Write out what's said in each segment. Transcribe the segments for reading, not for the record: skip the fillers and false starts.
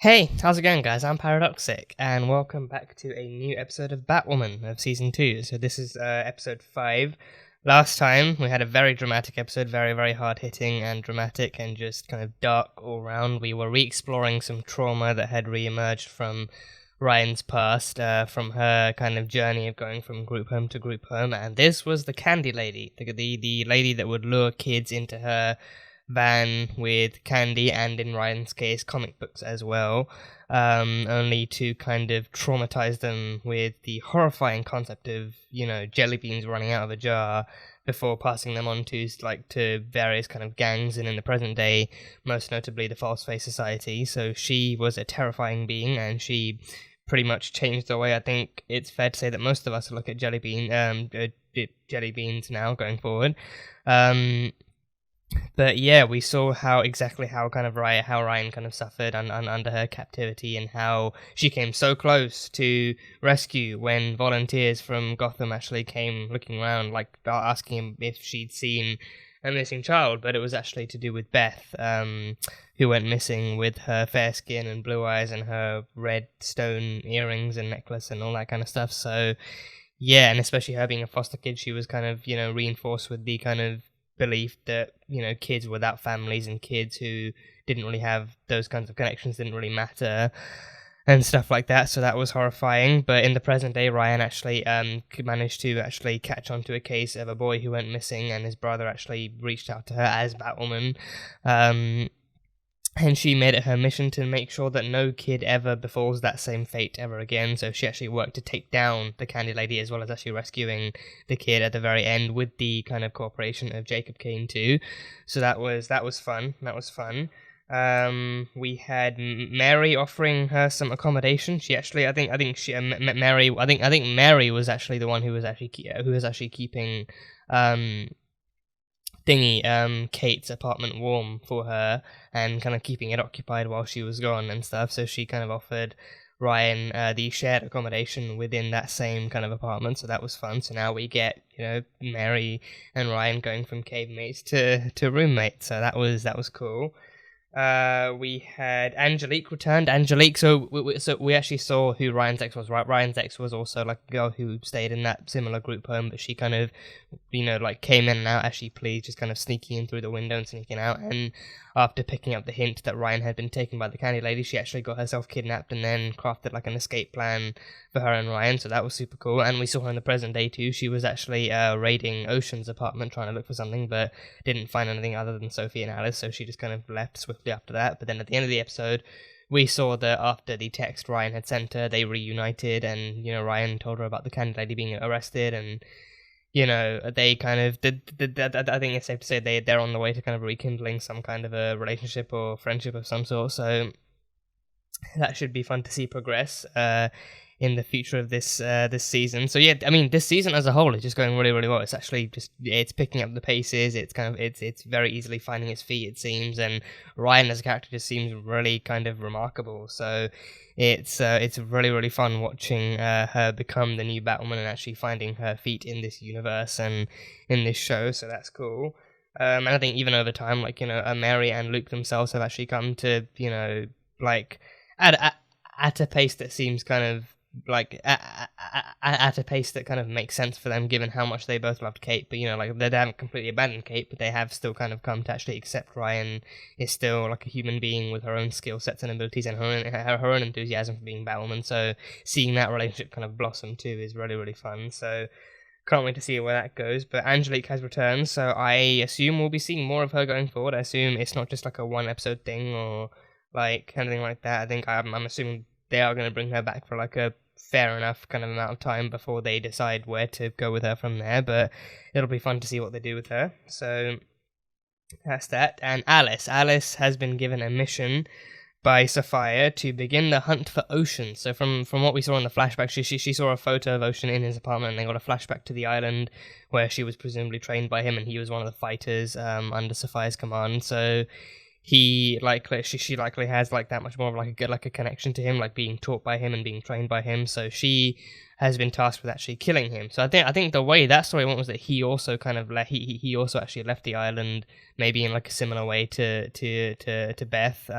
Hey, how's it going, guys? I'm Paradoxic, and welcome back to a new episode of Batwoman of Season 2. So this is episode 5. Last time, we had a very dramatic episode, very, very hard-hitting and dramatic and just kind of dark all round. We were re-exploring some trauma that had re-emerged from Ryan's past, from her kind of journey of going from group home to group home, and this was the candy lady, the lady that would lure kids into her van with candy and, in Ryan's case, comic books as well, only to kind of traumatize them with the horrifying concept of, jelly beans running out of a jar before passing them on to various kind of gangs, and in the present day, most notably the False Face Society. So she was a terrifying being, and she pretty much changed the way I think it's fair to say that most of us look at jelly beans now going forward. But yeah, we saw how Ryan kind of suffered under her captivity, and how she came so close to rescue when volunteers from Gotham actually came looking around, like asking him if she'd seen a missing child, but it was actually to do with Beth, who went missing with her fair skin and blue eyes and her red stone earrings and necklace and all that kind of stuff. So yeah, and especially her being a foster kid, she was kind of, reinforced with the kind of belief that, kids without families and kids who didn't really have those kinds of connections didn't really matter and stuff like that. So that was horrifying. But in the present day, Ryan actually managed to actually catch on to a case of a boy who went missing, and his brother actually reached out to her as Batwoman, and she made it her mission to make sure that no kid ever befalls that same fate ever again. So she actually worked to take down the Candy Lady, as well as actually rescuing the kid at the very end with the kind of cooperation of Jacob Kane too. So that was fun. We had Mary offering her some accommodation. She actually, I think Mary was actually the one who was actually keeping Kate's apartment warm for her and kind of keeping it occupied while she was gone and stuff. So she kind of offered Ryan the shared accommodation within that same kind of apartment. So that was fun. So now we get, Mary and Ryan going from cave mates to roommates. So that was cool. We had Angelique returned. Angelique, so we actually saw who Ryan's ex was, right? Ryan's ex was also like a girl who stayed in that similar group home, but she kind of, came in and out as she pleased, just kind of sneaking in through the window and sneaking out. And after picking up the hint that Ryan had been taken by the Candy Lady, she actually got herself kidnapped and then crafted like an escape plan for her and Ryan. So that was super cool. And we saw her in the present day too. She was actually raiding Ocean's apartment trying to look for something, but didn't find anything other than Sophie and Alice. So she just kind of left swiftly after that. But then at the end of the episode, we saw that after the text Ryan had sent her, they reunited, and Ryan told her about the Candy Lady being arrested, and they kind of I think it's safe to say they're on the way to kind of rekindling some kind of a relationship or friendship of some sort. So that should be fun to see progress in the future of this season. So yeah, I mean, this season as a whole is just going really, really well. It's actually it's picking up the paces. It's kind of it's very easily finding its feet, it seems, and Ryan as a character just seems really kind of remarkable. So it's really, really fun watching her become the new Batwoman and actually finding her feet in this universe and in this show. So that's cool. And I think even over time, Mary and Luke themselves have actually come to at a pace that seems kind of at a pace that kind of makes sense for them, given how much they both loved Kate. But they haven't completely abandoned Kate, but they have still kind of come to actually accept Ryan is still like a human being with her own skill sets and abilities and her own enthusiasm for being Batwoman. So seeing that relationship kind of blossom too is really, really fun. So can't wait to see where that goes. But Angelique has returned, so I assume we'll be seeing more of her going forward. I assume it's not just like a one episode thing or like anything like that. I think I'm assuming they are going to bring her back for like a fair enough kind of amount of time before they decide where to go with her from there, but it'll be fun to see what they do with her. So that's that. And Alice has been given a mission by Sophia to begin the hunt for Ocean. So from what we saw in the flashback, she saw a photo of Ocean in his apartment, and they got a flashback to the island where she was presumably trained by him, and he was one of the fighters under Sophia's command. So he likely she likely has like that much more of like a good like a connection to him, like being taught by him and being trained by him. So she has been tasked with actually killing him. So I think the way that story went was that he also kind of he also actually left the island, maybe in like a similar way to Beth.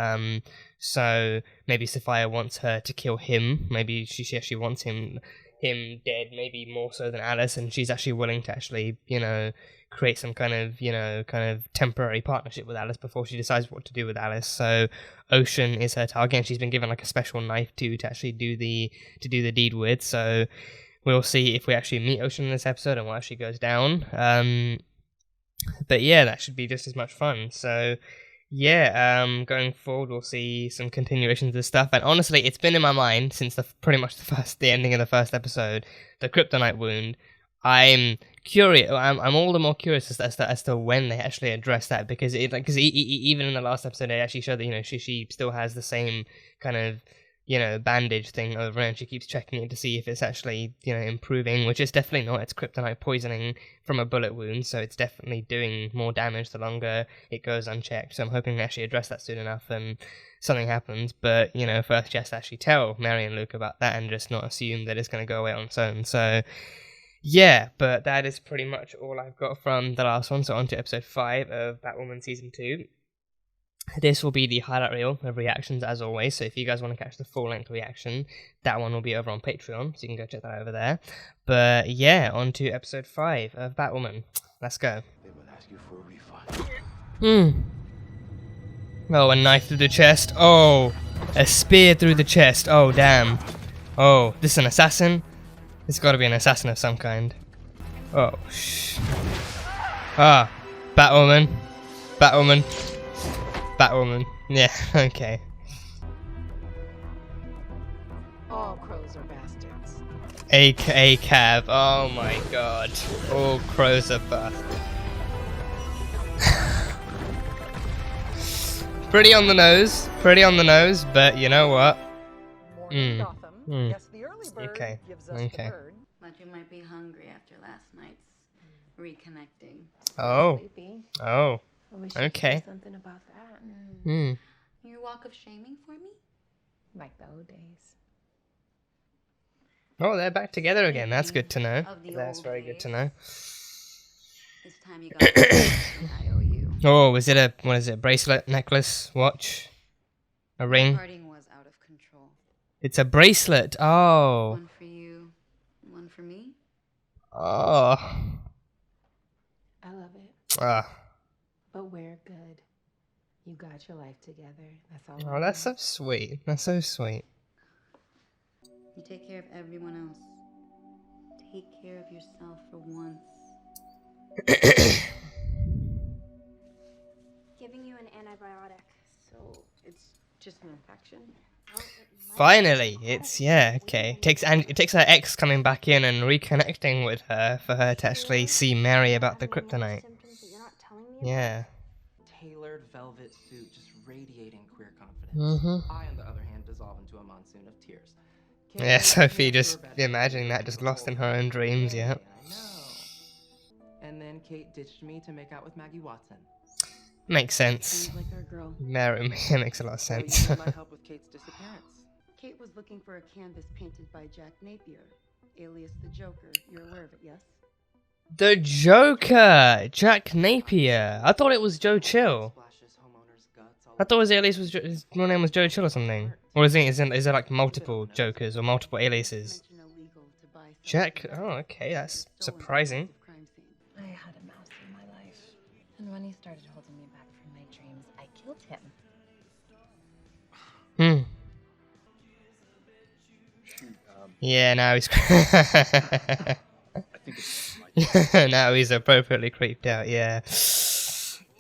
So maybe Sophia wants her to kill him. Maybe she actually wants him dead, maybe more so than Alice, and she's actually willing to actually, you know, create some kind of temporary partnership with Alice before she decides what to do with Alice. So Ocean is her target, and she's been given like a special knife to actually do the deed with. So we'll see if we actually meet Ocean in this episode and what actually goes down. But yeah, that should be just as much fun. So yeah, going forward we'll see some continuations of this stuff, and honestly it's been in my mind since pretty much the ending of the first episode, the kryptonite wound. I'm curious. I'm all the more curious as to when they actually address that, because even in the last episode they actually showed that, you know, she still has the same kind of, you know, bandage thing over, and she keeps checking it to see if it's actually, you know, improving, which is definitely not. It's kryptonite poisoning from a bullet wound, so it's definitely doing more damage the longer it goes unchecked. So I'm hoping they actually address that soon enough and something happens. But, you know, first just actually tell Mary and Luke about that and just not assume that it's going to go away on its own. So yeah, but that is pretty much all I've got from the last one. So on to episode 5 of Batwoman Season 2. This will be the highlight reel of reactions as always, so if you guys want to catch the full-length reaction, that one will be over on Patreon, so you can go check that over there. But yeah, on to episode 5 of Batwoman. Let's go. They will ask you for a refund. Oh, a knife through the chest. Oh, a spear through the chest. Oh, damn. Oh, this is an assassin? It's got to be an assassin of some kind. Oh, Ah, Batwoman. Batwoman. Batwoman. Yeah, okay. All crows are bastards. A cab. Oh my god. All crows are bastards. Pretty on the nose, but you know what? Yes, the early bird Okay. gives us Okay. the bird. But you might be hungry after last night's reconnecting. Oh. Sleepy. Oh. I wish Okay. you could do something about that. Your walk of shaming for me? Like the old days. Oh, they're back together again. That's good to know. Of the That's old very good days. to know. This time you got something I owe you. Oh, is it a, what is it, bracelet, necklace, watch, a ring? Parting was out of control. It's a bracelet. Oh. One for you, one for me. Oh. I love it. Ah. But we're good. You got your life together. That's all. Oh, that's so sweet. That's so sweet. You take care of everyone else. Take care of yourself for once. Giving you an antibiotic. So it's just an infection. Finally, it's, yeah, okay. It takes her ex coming back in and reconnecting with her for her to actually see Mary about the kryptonite. Symptoms that you're not telling me about? Yeah. Tailored velvet suit, just radiating queer confidence. I, on the other hand, dissolve into a monsoon of tears. Yeah, Sophie just imagining that, just lost in her own dreams, yeah. I know. And then Kate ditched me to make out with Maggie Watson. Makes sense. Sounds like our girl. Mary makes a lot of So you sense. need my help with Kate's disappearance. Kate was looking for a canvas painted by Jack Napier, alias the Joker. You're aware of it, yes? The Joker! Jack Napier. I thought it was Joe Chill. Splashes homeowners' guts all I thought his alias was his real name was Joe Chill or something. Or is there like multiple Jokers or multiple aliases? Mention illegal to buy Jack? Oh, okay, that's surprising. crime scene. I had a mouse in my life. And when he started holding me back from my dreams, I killed him. Yeah, now he's I think it's now he's appropriately creeped out. Yeah,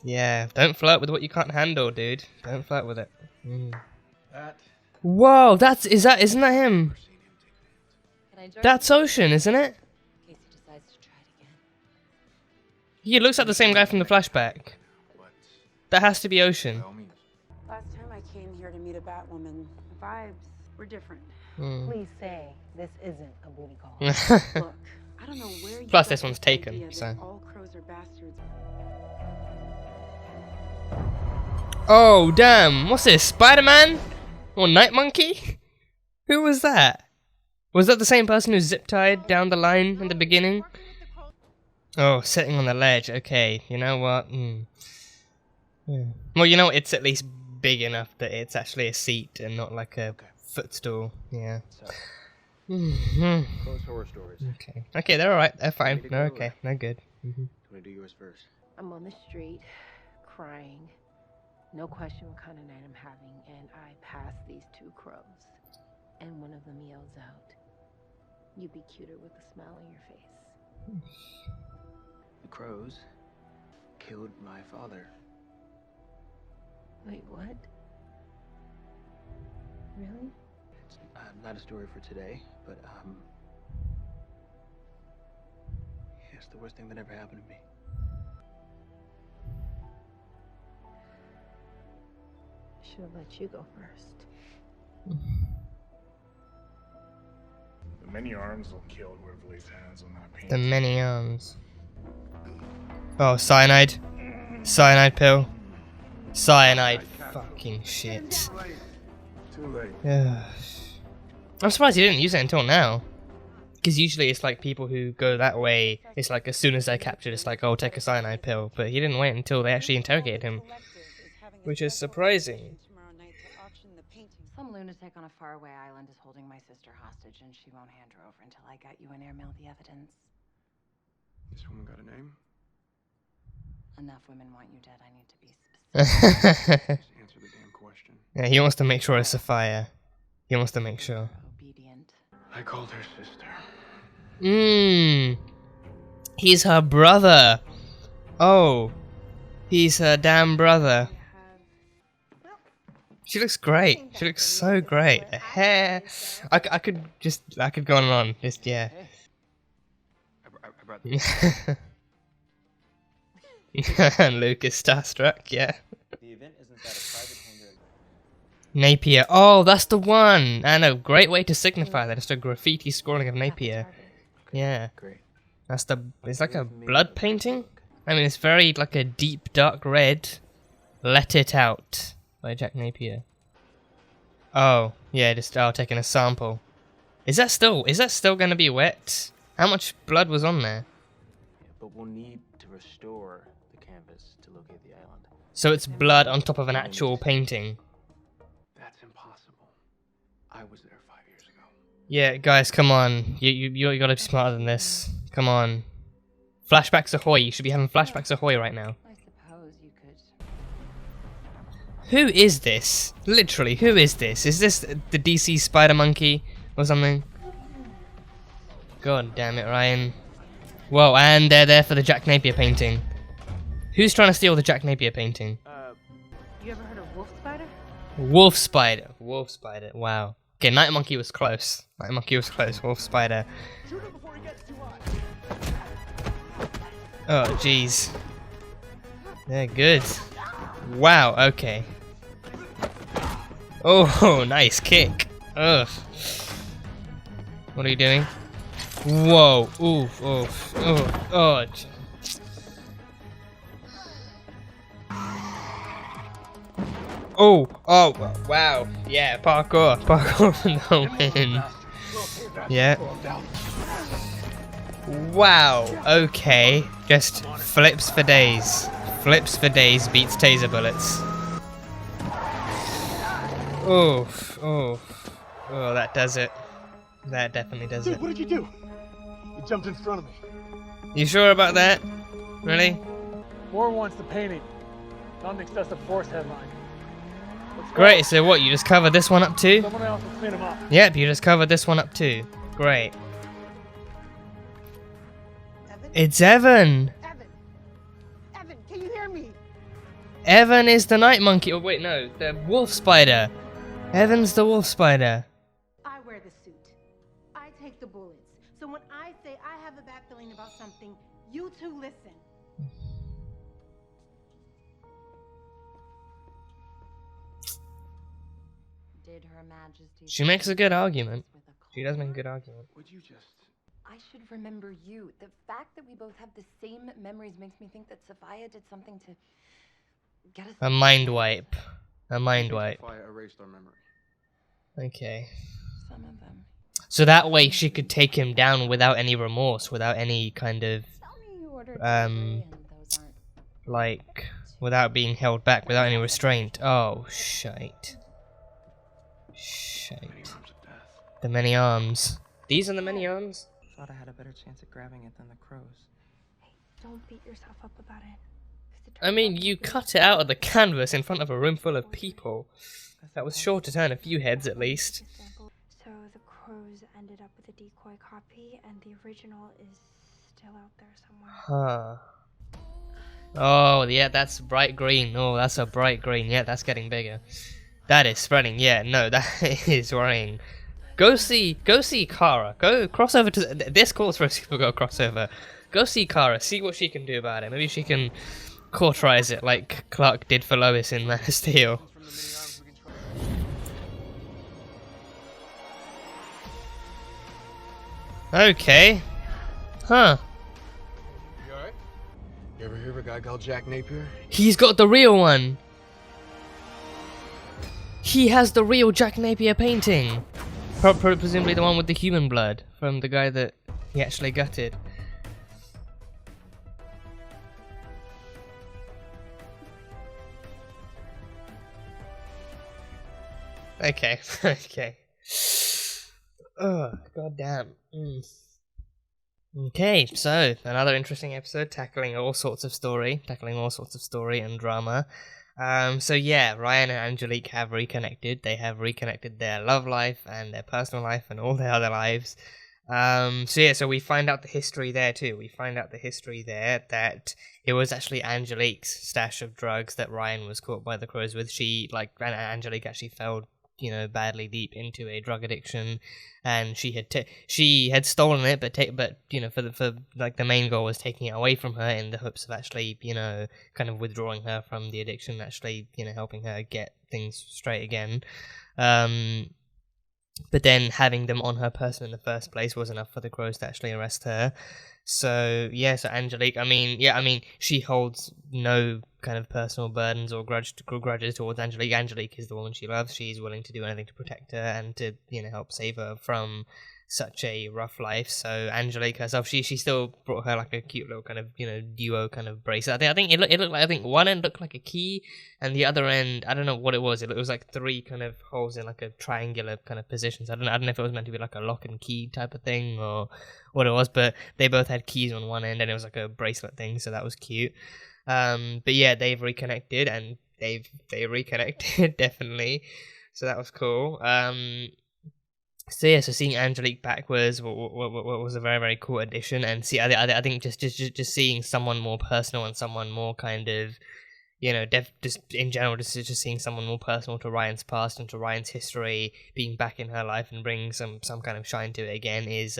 yeah. Don't flirt with what you can't handle, dude. Don't flirt with it. that. Whoa, isn't that him? Can I join? That's Ocean, isn't it? In case he decides to try it again. He looks like the same guy from the flashback. What? That has to be Ocean. By all means. Last time I came here to meet a Batwoman, the vibes were different. Please say this isn't a booty call. Look, I don't know where you Plus got this one's this taken, idea that so. all crows are bastards. Oh, damn. What's this? Spider-Man? Or Night Monkey? Who was that? Was that the same person who zip-tied down the line in the beginning? Oh, sitting on the ledge. Okay, you know what? Well, you know, it's at least big enough that it's actually a seat and not like a footstool. Yeah. So, Mhm. close horror stories. Okay. Okay, they're alright. They're fine. Ready to They're go, okay. or- They're good. Do you want to do yours first? I'm on the street, crying. No question what kind of night I'm having, and I pass these two crows. And one of them yells out, "You'd be cuter with a smile on your face." The crows killed my father. Wait, what? Really? It's not a story for today, but yeah, it's the worst thing that ever happened to me. Should have let you go first. The many arms will kill whoever lays hands on that paint. The many arms. Oh, cyanide. Cyanide pill. Cyanide. Fucking shit. Too late. Yeah. I'm surprised he didn't use it until now. Because usually it's like people who go that way, it's like as soon as they're captured, it's like, oh, take a cyanide pill. But he didn't wait until they actually interrogated him. Which is surprising. Some lunatic on a faraway island is holding my sister hostage, and she won't hand her over until I got you and airmail the evidence. This woman got a name? Enough women want you dead. I need to be specific. Just answer the damn question. Yeah, he wants to make sure it's Sophia. He wants to make sure. Obedient. I called her sister. He's her brother. Oh. He's her damn brother. She looks great. She looks so great. The hair. I could go on and on. Just, yeah. I brought And Luke is starstruck, yeah. The event isn't that a private hangar. Napier. Oh, that's the one. And a great way to signify that. It's a graffiti scrawling of Napier. Yeah. Great. That's the. It's like a blood painting. I mean, it's very like a deep dark red. Let It Out by Jack Napier. Oh, yeah, just taking a sample. Is that still gonna be wet? How much blood was on there? Yeah, but we'll need to restore the canvas to locate the island. So it's blood on top of an actual painting. That's impossible. I was there 5 years ago. Yeah, guys, come on. You gotta be smarter than this. Come on. Flashbacks ahoy. You should be having flashbacks ahoy right now. I suppose you could. Who is this? Literally, who is this? Is this the DC Spider Monkey or something? God damn it, Ryan. Whoa, and they're there for the Jack Napier painting. Who's trying to steal the Jack Napier painting? You ever heard of wolf spider? Wolf Spider. Wolf Spider. Wow. Okay, Night Monkey was close. Night Monkey was close. Wolf Spider. Oh, jeez. They're good. Wow, okay. Oh, nice kick. Ugh. What are you doing? Whoa. Oof, oof. Oh, oh. Oh, oh, wow. Yeah, parkour. Parkour for the win. Yeah. Wow, okay. Just flips for days. Flips for days beats taser bullets. Oof, oof. Oh, that does it. That definitely does it. What did you do? You jumped in front of me. You sure about that? Really? Gore wants the painting. Not an excessive force headline. Let's go. Great, so what, you just covered this one up too? Someone else will clean him up. Yep, you just covered this one up too. Great. It's Evan! Evan! Evan, can you hear me? Evan is the Night Monkey. Oh, wait, no. The Wolf Spider. Evan's the Wolf Spider. I wear the suit. I take the bullets. So when I say I have a bad feeling about something, you two listen. Did Her Majesty? She makes a good argument. She does make a good argument. Would you just... I should remember you. The fact that we both have the same memories makes me think that Sophia did something to Get us A mind wipe. A mind wipe. Fire erased our memory. Okay. some of them. So that way she could take him down without any remorse, without any kind of, Tell me you ordered delivery and those aren't. like, without being held back, without any restraint. Oh, shite. Shite. The many arms. These are the many arms? Thought I had a better chance at grabbing it than the crows. Hey, don't beat yourself up about it. 'Cause it I turns mean, out you to be cut it out of the canvas in front of a room full of people. That was sure to turn a few heads at least. So the crows ended up with a decoy copy, and the original is still out there somewhere. Huh. Oh, yeah, that's bright green. Oh, that's a bright green. Yeah, that's getting bigger. That is spreading. Yeah, no, that is worrying. Go see Kara. Go cross over to this calls for a Supergirl crossover. Go see Kara. See what she can do about it. Maybe she can cauterize it like Clark did for Lois in Man of Steel. Okay. Huh. You alright? You ever hear of a guy called Jack Napier? He's got the real one. He has the real Jack Napier painting. Presumably the one with the human blood from the guy that he actually gutted. Okay, okay. Oh, goddamn. Okay, so another interesting episode tackling all sorts of story and drama. So yeah, Ryan and Angelique have reconnected. They have reconnected their love life and their personal life and all their other lives. So we find out the history there too. We find out the history there that it was actually Angelique's stash of drugs that Ryan was caught by the crows with. Angelique actually fell, badly deep into a drug addiction, and she had stolen it, but for the main goal was taking it away from her in the hopes of actually, kind of withdrawing her from the addiction, actually, helping her get things straight again. But then having them on her person in the first place was enough for the crows to actually arrest her. So Angelique, she holds no kind of personal burdens or grudges towards Angelique. Angelique is the woman she loves. She's willing to do anything to protect her and to, help save her from such a rough life. So Angelique herself, she still brought her like a cute little kind of, duo kind of bracelet. I think it looked like, I think one end looked like a key, and the other end, I don't know what it was. It was like three kind of holes in like a triangular kind of positions. I don't know if it was meant to be like a lock and key type of thing or what it was, but they both had keys on one end and it was like a bracelet thing, so that was cute. But yeah, they've reconnected and they reconnected definitely, so that was cool. So seeing Angelique back was a very, very cool addition, and I think just seeing someone more personal and someone more kind of, just in general, just seeing someone more personal to Ryan's past and to Ryan's history being back in her life and bringing some kind of shine to it again is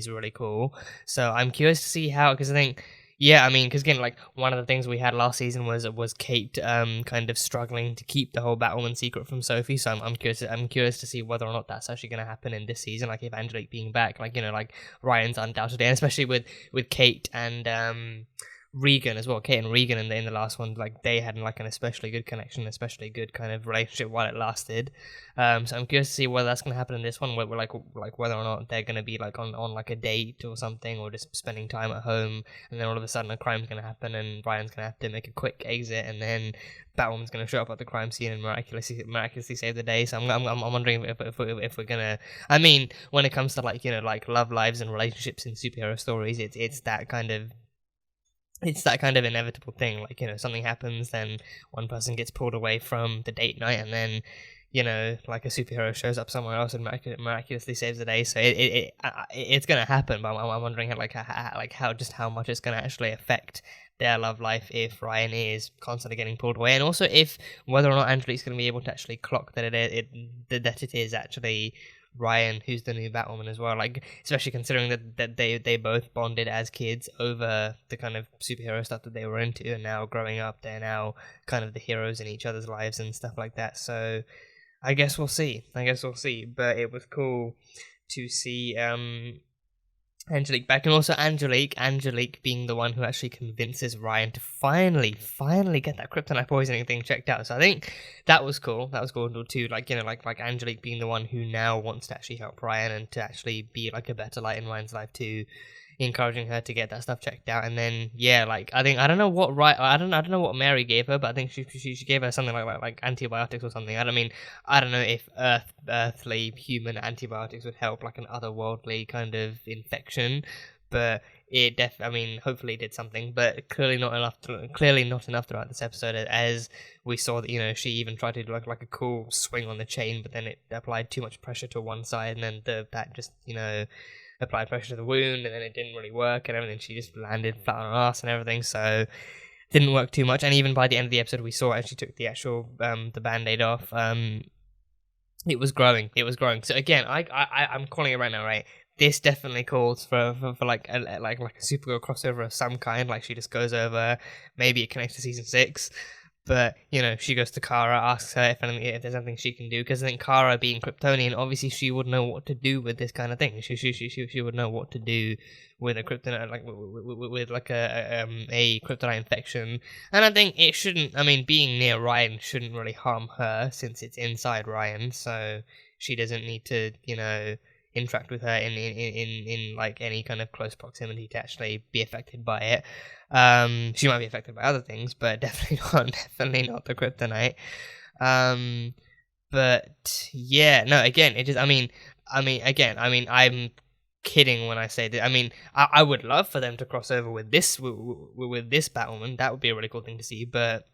really cool. So I'm curious to see how, because I think. Yeah, because again, like, one of the things we had last season was Kate kind of struggling to keep the whole Batwoman secret from Sophie. So I'm curious to see whether or not that's actually going to happen in this season. Like, if Angelique being back, like, like Ryan's undoubtedly, and especially with Kate and Regan as well. Kate and Regan in the last one, like, they had like an especially good connection, especially good kind of relationship while it lasted. So I'm curious to see whether that's going to happen in this one, where like whether or not they're going to be like on like a date or something, or just spending time at home, and then all of a sudden a crime's going to happen and Ryan's going to have to make a quick exit, and then Batwoman's going to show up at the crime scene and miraculously save the day. So I'm wondering if we're gonna. When it comes to like love lives and relationships in superhero stories, it's that kind of. It's that kind of inevitable thing, like, something happens, then one person gets pulled away from the date night, and then, like a superhero shows up somewhere else and miraculously saves the day. So it's gonna happen, but I'm wondering how much it's gonna actually affect their love life if Ryan is constantly getting pulled away, and also whether or not Angelique's gonna be able to actually clock that it is actually Ryan who's the new Batwoman as well, like, especially considering that they both bonded as kids over the kind of superhero stuff that they were into, and now growing up they're now kind of the heroes in each other's lives and stuff like that. So I guess we'll see, but it was cool to see Angelique back, and also Angelique being the one who actually convinces Ryan to finally get that kryptonite poisoning thing checked out. So I think that was cool. That was cool too. Like, you know, like Angelique being the one who now wants to actually help Ryan and to actually be like a better light in Ryan's life too, encouraging her to get that stuff checked out. And then yeah, like I don't know what Mary gave her, but I think she gave her something like antibiotics or something. I don't know if earthly human antibiotics would help like an otherworldly kind of infection, but it hopefully it did something, but clearly not enough throughout this episode, as we saw that, you know, she even tried to do like a cool swing on the chain, but then it applied too much pressure to one side, and then that just, you know, applied pressure to the wound, and then it didn't really work, and everything. She just landed flat on her ass and everything, so didn't work too much. And even by the end of the episode, we saw as she took the actual the band-aid off, it was growing. So again, I'm calling it right now, right? This definitely calls for like a Supergirl crossover of some kind. Like, she just goes over, maybe it connects to season 6. But, you know, she goes to Kara, asks her if there's anything she can do, because I think Kara, being Kryptonian, obviously she would know what to do with this kind of thing. She would know what to do with a kryptonite, like with like a kryptonite infection. And I think it shouldn't. I mean, being near Ryan shouldn't really harm her, since it's inside Ryan, so she doesn't need to, you know, interact with her in like any kind of close proximity to actually be affected by it. She might be affected by other things, but definitely not the kryptonite. But yeah, no, again, it just, I'm kidding when I say that. I mean, I would love for them to cross over with this Batwoman. That would be a really cool thing to see, but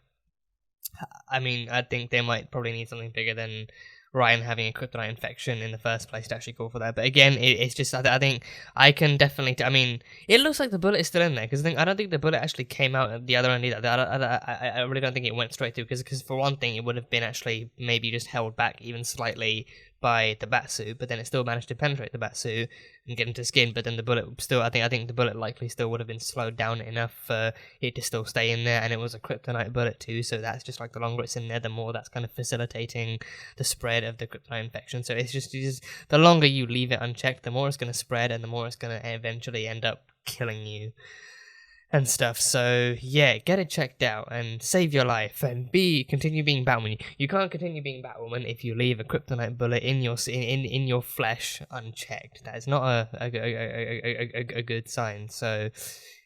I mean, I think they might probably need something bigger than Ryan having a kryptonite infection in the first place to actually call for that. But again, it's just, I think I can definitely, it looks like the bullet is still in there, because I don't think the bullet actually came out at the other end either. I really don't think it went straight through, because for one thing, it would have been actually maybe just held back even slightly by the batsuit, but then it still managed to penetrate the batsuit and get into skin. But then the bullet still, I think the bullet likely still would have been slowed down enough for it to still stay in there, and it was a kryptonite bullet too, so that's just like, the longer it's in there, the more that's kind of facilitating the spread of the kryptonite infection. So it's just the longer you leave it unchecked, the more it's going to spread, and the more it's going to eventually end up killing you and stuff. So yeah, get it checked out and save your life and continue being Batwoman. You can't continue being Batwoman if you leave a kryptonite bullet in your flesh unchecked. That is not a good sign. So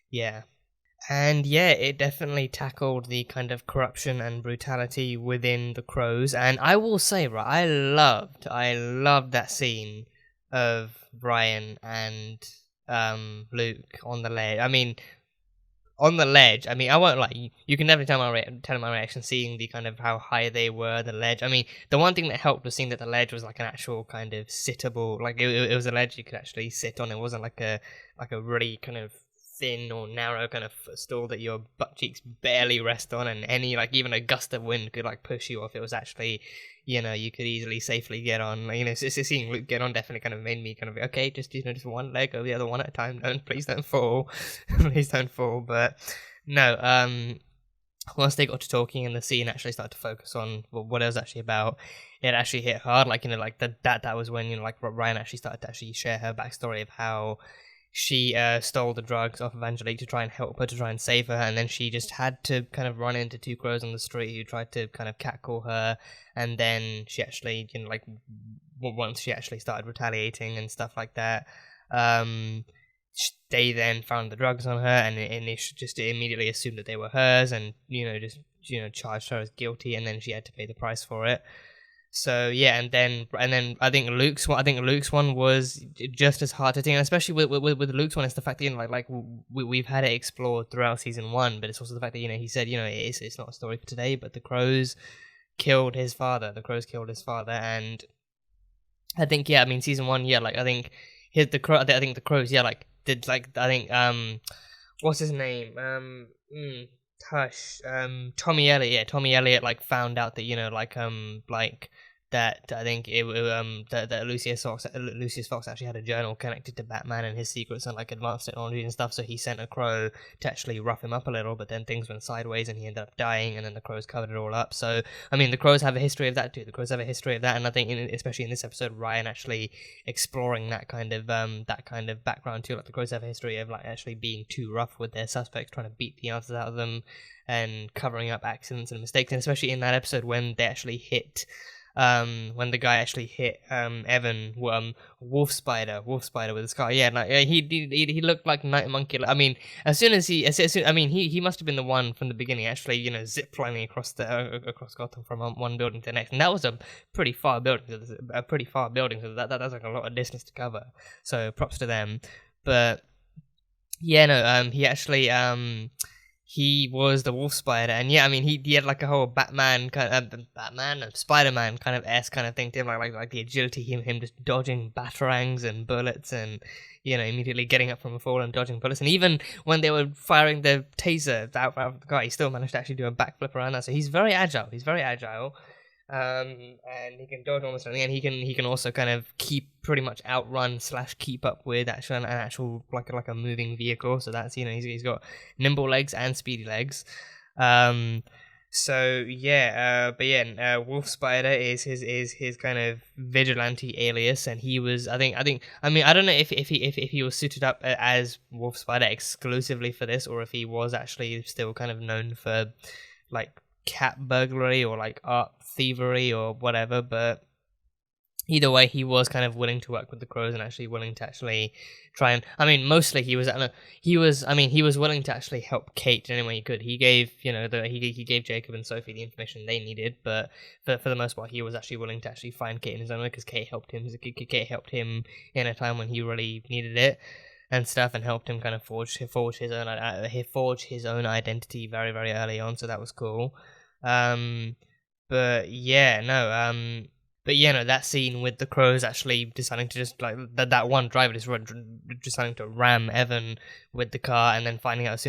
yeah. And yeah, it definitely tackled the kind of corruption and brutality within the Crows. And I will say, right, I loved that scene of Ryan and Luke on the ledge. On the ledge, I won't lie, you can definitely tell my reaction seeing the kind of how high they were, the ledge. The one thing that helped was seeing that the ledge was like an actual kind of sittable, like it was a ledge you could actually sit on. It wasn't like a really kind of thin or narrow kind of footstool that your butt cheeks barely rest on, and any, like, even a gust of wind could like push you off. It was actually, you know, you could easily safely get on. Like, you know, seeing Luke get on definitely kind of made me kind of, okay, just one leg over the other one at a time. Please don't fall. Please don't fall. But no, once they got to talking and the scene actually started to focus on what it was actually about, it actually hit hard. Like, you know, like that was when, you know, like Ryan actually started to actually share her backstory of how she stole the drugs off of Angelique to try and help her, to try and save her, and then she just had to kind of run into two crows on the street who tried to kind of catcall her, and then she actually, you know, like, once she actually started retaliating and stuff like that, they then found the drugs on her, and they just immediately assumed that they were hers, and, you know, just, you know, charged her as guilty, and then she had to pay the price for it. So yeah, and then I think Luke's one was just as hard to think, and especially with Luke's one, it's the fact that, you know, like we've had it explored throughout season 1, but it's also the fact that, you know, he said, you know, it's not a story for today, but the Crows killed his father. And I think, yeah, season 1, yeah, like I think the Crows, yeah, like did, like, I think what's his name, Tommy Elliott, like found out that, you know, like that I think that Lucius Fox actually had a journal connected to Batman and his secrets and like advanced technology and stuff. So he sent a crow to actually rough him up a little, but then things went sideways and he ended up dying, and then the crows covered it all up. So I mean, the crows have a history of that too. The crows have a history of that, and I think especially in this episode, Ryan actually exploring that kind of background too. Like the crows have a history of like actually being too rough with their suspects, trying to beat the answers out of them, and covering up accidents and mistakes. And especially in that episode when they actually hit. When the guy actually hit Evan, Wolf Spider with his car. Yeah, like he looked like Night Monkey. I mean, he must have been the one from the beginning, actually, ziplining across Gotham from one building to the next, and that was a pretty far building. So that's like a lot of distance to cover. So props to them. But yeah, no, he actually he was the Wolf Spider, and yeah, I mean, he had like a whole Batman and Spider-Man kind of kind of thing to him, like the agility, him just dodging batarangs and bullets, and immediately getting up from a fall and dodging bullets, and even when they were firing the taser out of the car, he still managed to actually do a backflip around that. So he's very agile. And he can dodge almost anything, and he can also kind of pretty much outrun / keep up with an actual like a moving vehicle. So that's he's got nimble legs and speedy legs. So yeah, Wolf Spider is his kind of vigilante alias, and he was I don't know if he was suited up as Wolf Spider exclusively for this, or if he was actually still kind of known for like cat burglary or like art thievery or whatever, but either way, he was kind of willing to work with the crows and actually willing to actually try and, mostly he was willing to actually help Kate in any way he could. He gave, he gave Jacob and Sophie the information they needed, but for the most part, he was actually willing to actually find Kate in his own way, because Kate helped him in a time when he really needed it and stuff, and helped him kind of forge his own identity very, very early on. So that was cool. But that scene with the crows actually deciding to just like that one driver just deciding to ram Evan with the car, and then finding out as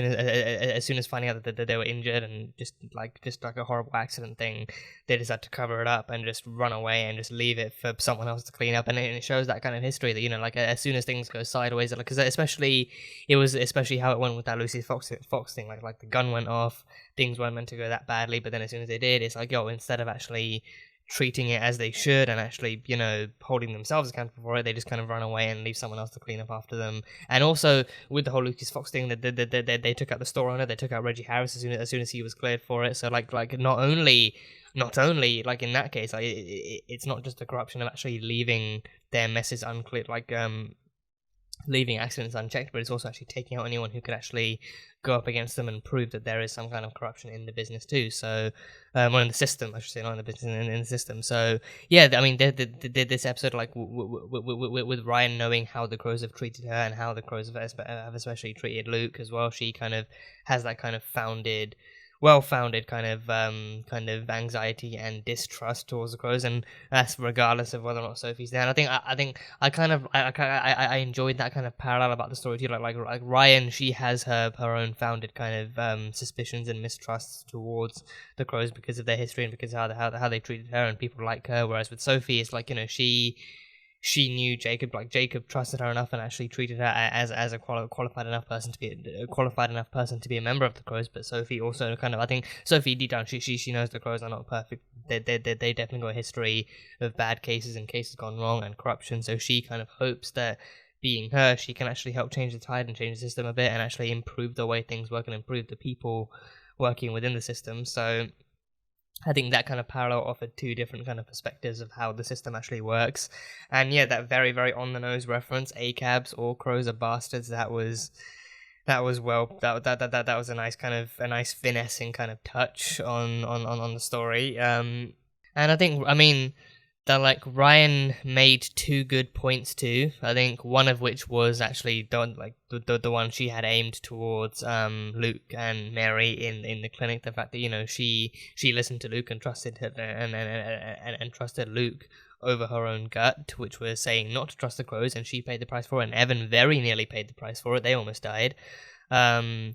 soon as finding out that they were injured, and just like a horrible accident thing, they decided to cover it up and just run away and just leave it for someone else to clean up. And it shows that kind of history that like as soon as things go sideways, because especially how it went with that Lucius Fox thing, like the gun went off, things weren't meant to go that badly, but then as soon as they did, it's like, instead of actually treating it as they should and actually, holding themselves accountable for it, they just kind of run away and leave someone else to clean up after them. And also with the whole Lucius Fox thing, they took out the store owner, they took out Reggie Harris as soon as he was cleared for it. So like not only like in that case, like it's not just the corruption of actually leaving their messes unclear, like leaving accidents unchecked, but it's also actually taking out anyone who could actually go up against them and prove that there is some kind of corruption in the business too. So, in the system, I should say, not in the business, in the system. So, yeah, this episode, like with Ryan knowing how the crows have treated her and how the crows have especially treated Luke as well, she kind of has that kind of well-founded kind of anxiety and distrust towards the crows, and that's regardless of whether or not Sophie's there. And I enjoyed that kind of parallel about the story too. Like Ryan, she has her own founded kind of suspicions and mistrusts towards the crows because of their history and because of how they treated her and people like her. Whereas with Sophie, it's like she knew Jacob, like Jacob trusted her enough and actually treated her as a qualified enough person to be a member of the Crows. But Sophie also kind of, I think Sophie deep down, she knows the Crows are not perfect. They definitely got a history of bad cases and cases gone wrong and corruption. So she kind of hopes that being her, she can actually help change the tide and change the system a bit and actually improve the way things work and improve the people working within the system. So I think that kind of parallel offered two different kind of perspectives of how the system actually works. And yeah, that very, very on-the-nose reference, ACABs, all crows are bastards, that was a nice kind of, a nice finessing kind of touch on the story. And I think, that like Ryan made two good points too. I think one of which was actually the one she had aimed towards Luke and Mary in the clinic. The fact that she listened to Luke and trusted her and trusted Luke over her own gut, which was saying not to trust the crows, and she paid the price for it. And Evan very nearly paid the price for it. They almost died. But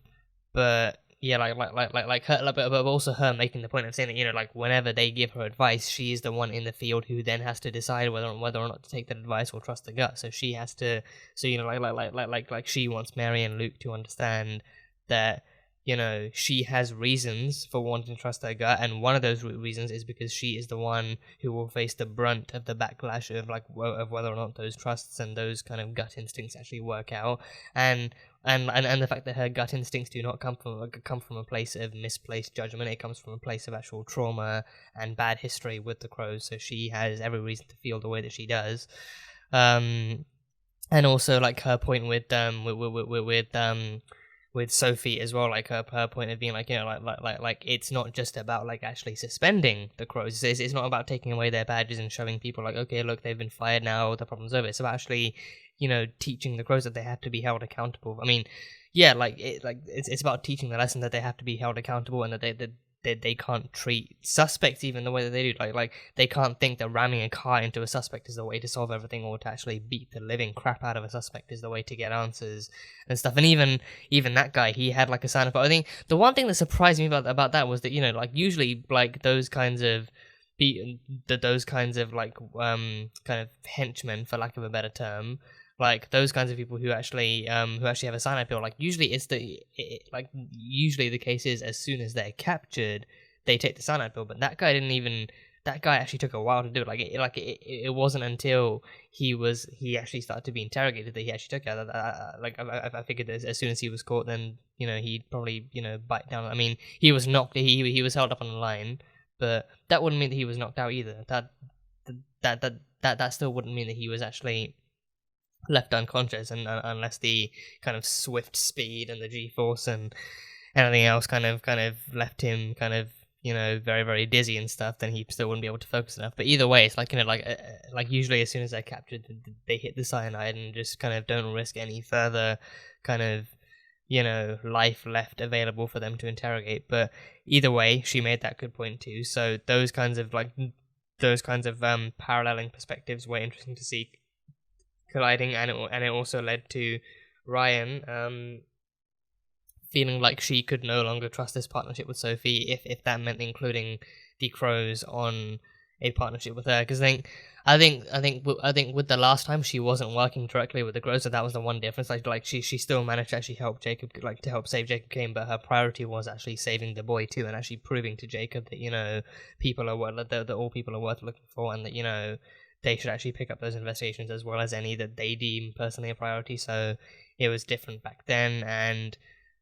yeah, like her, but also her making the point of saying that, you know, like whenever they give her advice, she is the one in the field who then has to decide whether or not to take that advice or trust the gut. So she has to, so you know, like she wants Mary and Luke to understand that, you know, she has reasons for wanting to trust her gut, and one of those reasons is because she is the one who will face the brunt of the backlash of like of whether or not those trusts and those kind of gut instincts actually work out, and the fact that her gut instincts do not come from a place of misplaced judgment. It comes from a place of actual trauma and bad history with the Crows. So she has every reason to feel the way that she does. And also like her point with Sophie as well, like her point of being like, you know, like it's not just about like actually suspending the Crows. It's not about taking away their badges and showing people like, okay, look, they've been fired now, the problem's over. It's about actually, you know, teaching the Crows that they have to be held accountable. I mean, yeah, it's about teaching the lesson that they have to be held accountable, and that they can't treat suspects even the way that they do. Like they can't think that ramming a car into a suspect is the way to solve everything, or to actually beat the living crap out of a suspect is the way to get answers and stuff. And even that guy, he had like a sign up. But I think the one thing that surprised me about that was that, you know, like usually like those kinds of like kind of henchmen, for lack of a better term, like those kinds of people who actually have a cyanide pill, like usually usually the case is as soon as they're captured, they take the cyanide pill. But that guy actually took a while to do it. It wasn't until he actually started to be interrogated that he actually took it. I figured that as soon as he was caught, then, you know, he'd probably, you know, bite down. I mean, he was held up on the line, but that wouldn't mean that he was knocked out either. That still wouldn't mean that he was actually left unconscious, and unless the kind of swift speed and the G-force and anything else kind of left him kind of, you know, very, very dizzy and stuff, then he still wouldn't be able to focus enough. But either way, it's like, you know, like usually as soon as they're captured, they hit the cyanide and just kind of don't risk any further kind of, you know, life left available for them to interrogate. But either way, she made that good point too. So those kinds of paralleling perspectives were interesting to see colliding, and it also led to Ryan feeling like she could no longer trust this partnership with Sophie, if that meant including the Crows on a partnership with her. Because I think with the last time, she wasn't working directly with the Crows, so that was the one difference. Like she still managed to actually help Jacob, like to help save Jacob Kane, but her priority was actually saving the boy too, and actually proving to Jacob that, you know, that all people are worth looking for, and that, you know, they should actually pick up those investigations as well as any that they deem personally a priority. So it was different back then. And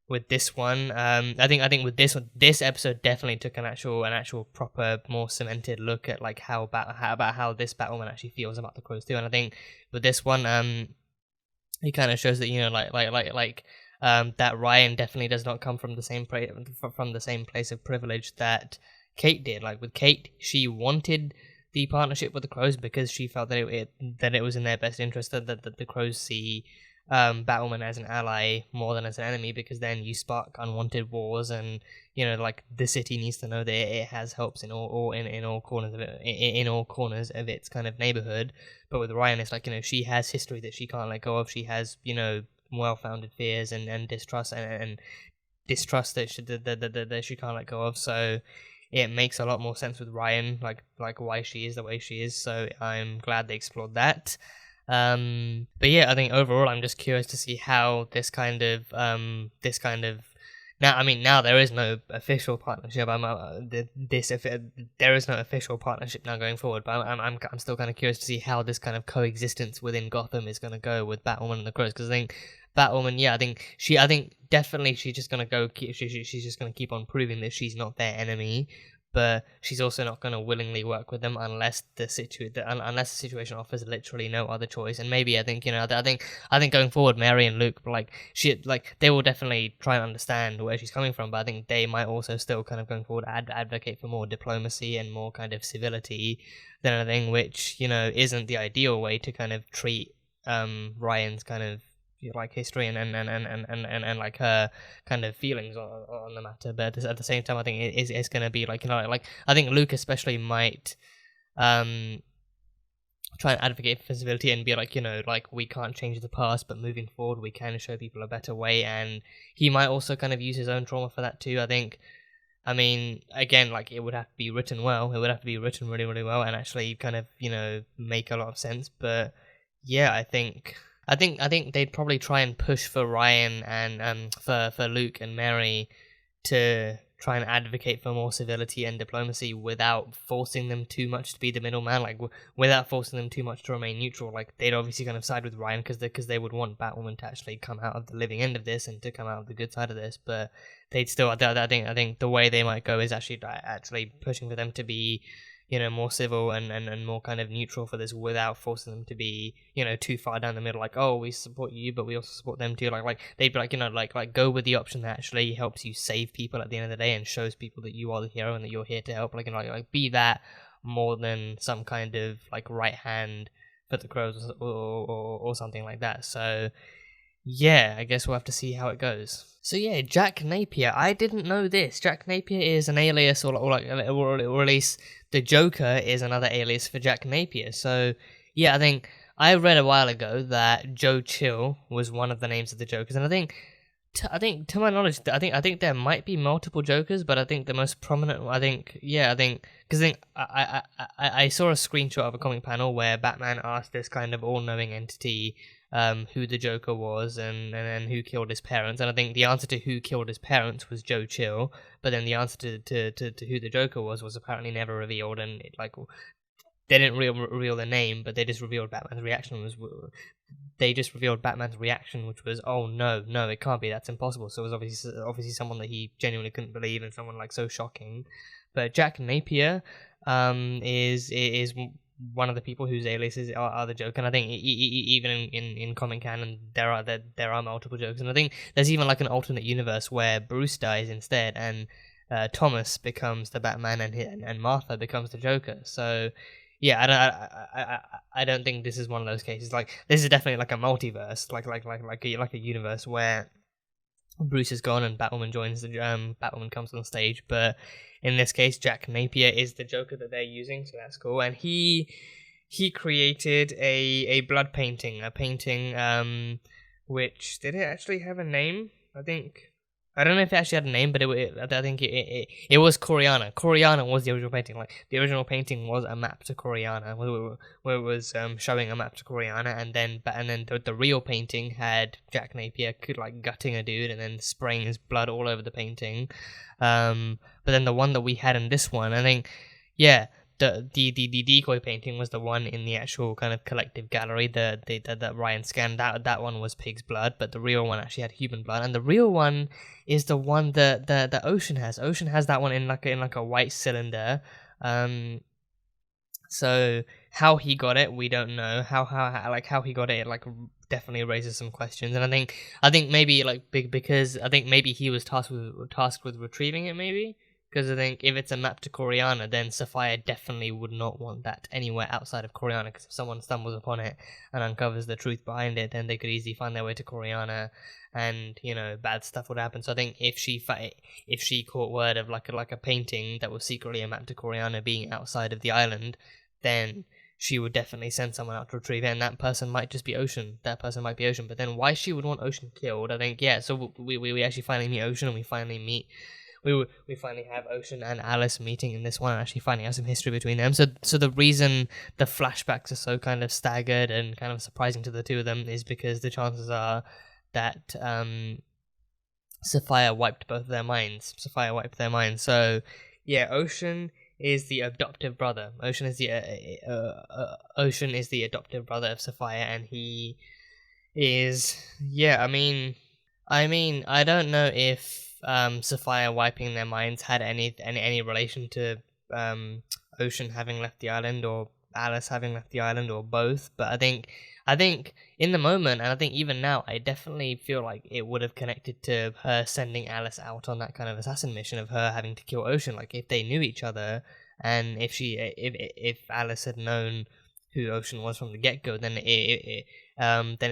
with this one, I think with this episode definitely took an actual proper, more cemented look at like how this Batwoman actually feels about the Crows too. And I think with this one, it kind of shows that, you know, that Ryan definitely does not come from the same place of privilege that Kate did. Like with Kate, she wanted the partnership with the Crows because she felt that it was in their best interest that the Crows see Batwoman as an ally more than as an enemy, because then you spark unwanted wars, and, you know, like the city needs to know that it has helps in all corners of it, in all corners of its kind of neighborhood. But with Ryan, it's like, you know, she has history that she can't let go of. She has, you know, well-founded fears and distrust and distrust that she can't let go of. So it makes a lot more sense with Ryan, like why she is the way she is. So I'm glad they explored that. But yeah, I think overall I'm just curious to see how this kind of now there is no official partnership. There is no official partnership now going forward. But I'm still kind of curious to see how this kind of coexistence within Gotham is going to go with Batwoman and the Crows. Because I think Batwoman, yeah, I think definitely she's just going to she's just going to keep on proving that she's not their enemy. But she's also not going to willingly work with them unless the situation offers literally no other choice. And maybe I think going forward, Mary and Luke, they will definitely try and understand where she's coming from. But I think they might also still kind of going forward advocate for more diplomacy and more kind of civility than anything, which, you know, isn't the ideal way to kind of treat Ryan's kind of like history and like her kind of feelings on the matter. But at the same time, I think it's going to be like, you know, like I think Luke especially might try and advocate for civility and be like, like, we can't change the past, but moving forward we can show people a better way. And he might also kind of use his own trauma for that too. I mean, again, like, it would have to be written well. It would have to be written really, really well and actually kind of, make a lot of sense. But yeah, I think they'd probably try and push for Ryan and for Luke and Mary to try and advocate for more civility and diplomacy without forcing them too much to be the middleman, like without forcing them too much to remain neutral. Like, they'd obviously kind of side with Ryan because they would want Batwoman to actually come out of the living end of this and to come out of the good side of this. But they'd still, I think the way they might go is actually pushing for them to be, more civil and more kind of neutral for this without forcing them to be, too far down the middle, like, oh, we support you, but we also support them too. Like they'd be like, like go with the option that actually helps you save people at the end of the day and shows people that you are the hero and that you're here to help. Like, like be that more than some kind of like right hand for the Crows or something like that. So yeah, I guess we'll have to see how it goes. So yeah, Jack Napier. I didn't know this. Jack Napier is an alias, or at least the Joker is another alias for Jack Napier. So yeah, I think I read a while ago that Joe Chill was one of the names of the Jokers, and I think to my knowledge, I think there might be multiple Jokers, but I think the most prominent, because I saw a screenshot of a comic panel where Batman asked this kind of all-knowing entity who the Joker was and then who killed his parents, and I think the answer to who killed his parents was Joe Chill, but then the answer to who the Joker was apparently never revealed, and they didn't reveal the name, but they just revealed Batman's reaction which was, oh no, it can't be, that's impossible. So it was obviously someone that he genuinely couldn't believe, and someone like so shocking. But Jack Napier is one of the people whose aliases are the Joker, and I think even in comic canon there are multiple Jokers, and I think there's even like an alternate universe where Bruce dies instead, and Thomas becomes the Batman, and Martha becomes the Joker. So yeah, I don't think this is one of those cases. Like, this is definitely like a multiverse, like a universe where Bruce is gone and Batwoman joins Batwoman comes on stage. But in this case, Jack Napier is the Joker that they're using, so that's cool. And he created a blood painting, which, did it actually have a name? I don't know if it actually had a name, but I think it was Coriana. Coriana was the original painting. Like, the original painting was a map to Coriana, where it was showing a map to Coriana, and then the real painting had Jack Napier gutting a dude and then spraying his blood all over the painting. But then the one that we had in this one, I think, yeah, the decoy painting was the one in the actual kind of collective gallery that Ryan scanned. That one was pig's blood, but the real one actually had human blood, and the real one is the one that Ocean has. Ocean has that one in like a white cylinder. So how he got it, we don't know. How he got it, definitely raises some questions, and I think maybe because I think maybe he was tasked with retrieving it, maybe. Because I think if it's a map to Coriana, then Sophia definitely would not want that anywhere outside of Coriana, because if someone stumbles upon it and uncovers the truth behind it, then they could easily find their way to Coriana, and bad stuff would happen. So I think if she caught word of like a painting that was secretly a map to Coriana being outside of the island, then she would definitely send someone out to retrieve it, and that person might just be Ocean. But then why she would want Ocean killed, I think, yeah. So we actually finally meet Ocean, and we finally have Ocean and Alice meeting in this one, and actually finding out some history between them. So the reason the flashbacks are so kind of staggered and kind of surprising to the two of them is because the chances are that Sophia wiped both of their minds. So yeah, Ocean is the adoptive brother. Ocean is the adoptive brother of Sophia, and he is, yeah. I mean, I don't know if Sophia wiping their minds had any relation to Ocean having left the island, or Alice having left the island, or both. But I think in the moment, and I think even now, I definitely feel like it would have connected to her sending Alice out on that kind of assassin mission of her having to kill Ocean. Like, if they knew each other, and if Alice had known who Ocean was from the get-go, then it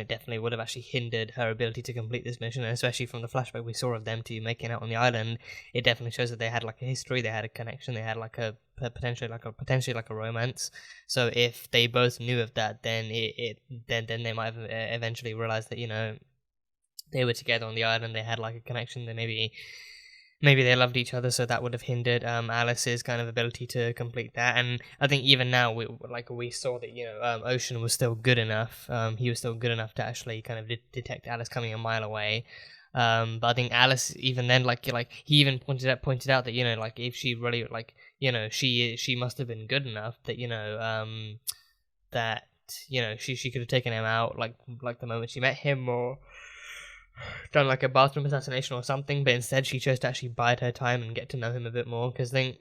definitely would have actually hindered her ability to complete this mission, and especially from the flashback we saw of them two making out on the island, it definitely shows that they had like a history, they had a connection, they had like a potentially like a romance. So if they both knew of that, then then they might have eventually realized that, you know, they were together on the island, they had like a connection, they maybe they loved each other, so that would have hindered Alice's kind of ability to complete that. And I think even now, we saw that, you know, Ocean was still good enough. He was still good enough to actually kind of detect Alice coming a mile away. But I think Alice, even then, like he even pointed out that, you know, like if she really, like, you know, she must have been good enough that, you know, that, you know, she could have taken him out like the moment she met him, or done like a bathroom assassination or something, but instead she chose to actually bide her time and get to know him a bit more, because I think,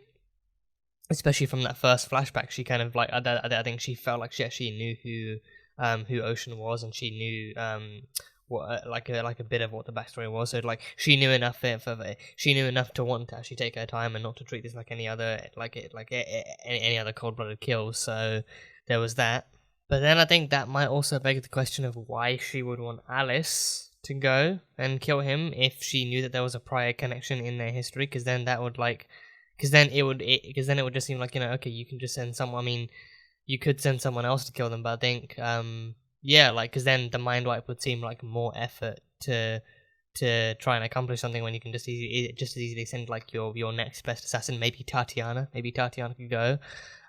especially from that first flashback, she kind of like, I think she felt like she actually knew who Ocean was, and she knew what like a bit of what the backstory was, so like she knew enough she knew enough to want to actually take her time and not to treat this like any other any other cold-blooded kills. So there was that. But then I think that might also beg the question of why she would want Alice to go and kill him if she knew that there was a prior connection in their history, because then that would it would just seem like, you know, okay, you can just send someone, I mean, you could send someone else to kill them, but I think because then the mind wipe would seem like more effort to try and accomplish something, when you can just as easily send like your next best assassin, maybe Tatiana could go.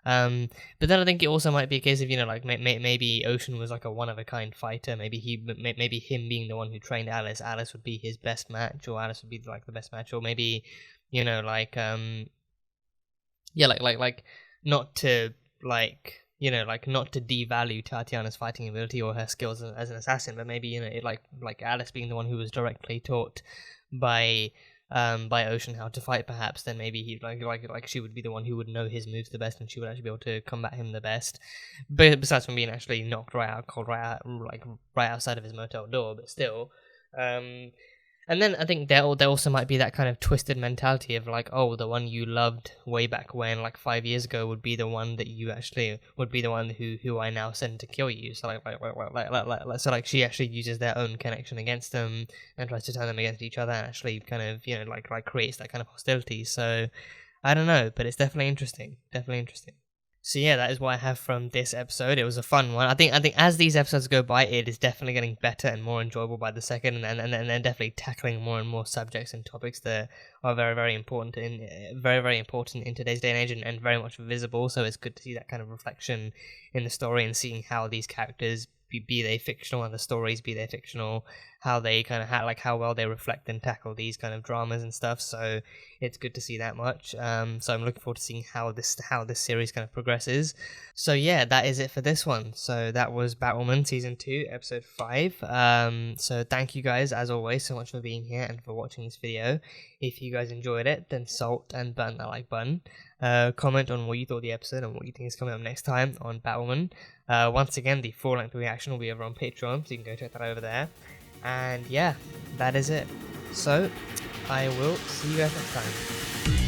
But then I think it also might be a case of, you know, like maybe Ocean was like a one-of-a-kind fighter. Maybe him being the one who trained Alice would be his best match, or Alice would be like the best match, or maybe, you know, like not to like, you know, like not to devalue Tatiana's fighting ability or her skills as an assassin, but maybe, you know, like Alice being the one who was directly taught by Ocean how to fight, perhaps, then maybe he like she would be the one who would know his moves the best, and she would actually be able to combat him the best. But besides from being actually knocked right outside of his motel door, but still. And then I think there also might be that kind of twisted mentality of like, oh, the one you loved way back when, like 5 years ago, would be the one that you actually would be the one who I now send to kill you. So like she actually uses their own connection against them and tries to turn them against each other, and actually kind of, you know, like creates that kind of hostility. So I don't know, but it's definitely interesting. So yeah, that is what I have from this episode. It was a fun one. I think as these episodes go by, it is definitely getting better and more enjoyable by the second, and then definitely tackling more and more subjects and topics that are very, very important in today's day and age, and very much visible. So it's good to see that kind of reflection in the story, and seeing how these characters, be they fictional, and the stories, be they fictional, how they kind of how well they reflect and tackle these kind of dramas and stuff. So it's good to see that much. So I'm looking forward to seeing how this series kind of progresses. So yeah, that is it for this one. So that was Batwoman Season 2, Episode 5. So thank you guys, as always, so much for being here and for watching this video. If you guys enjoyed it, then salt and burn that like button. Comment on what you thought of the episode and what you think is coming up next time on Batwoman. Once again, the full-length reaction will be over on Patreon, so you can go check that over there. And yeah, that is it. So I will see you guys next time.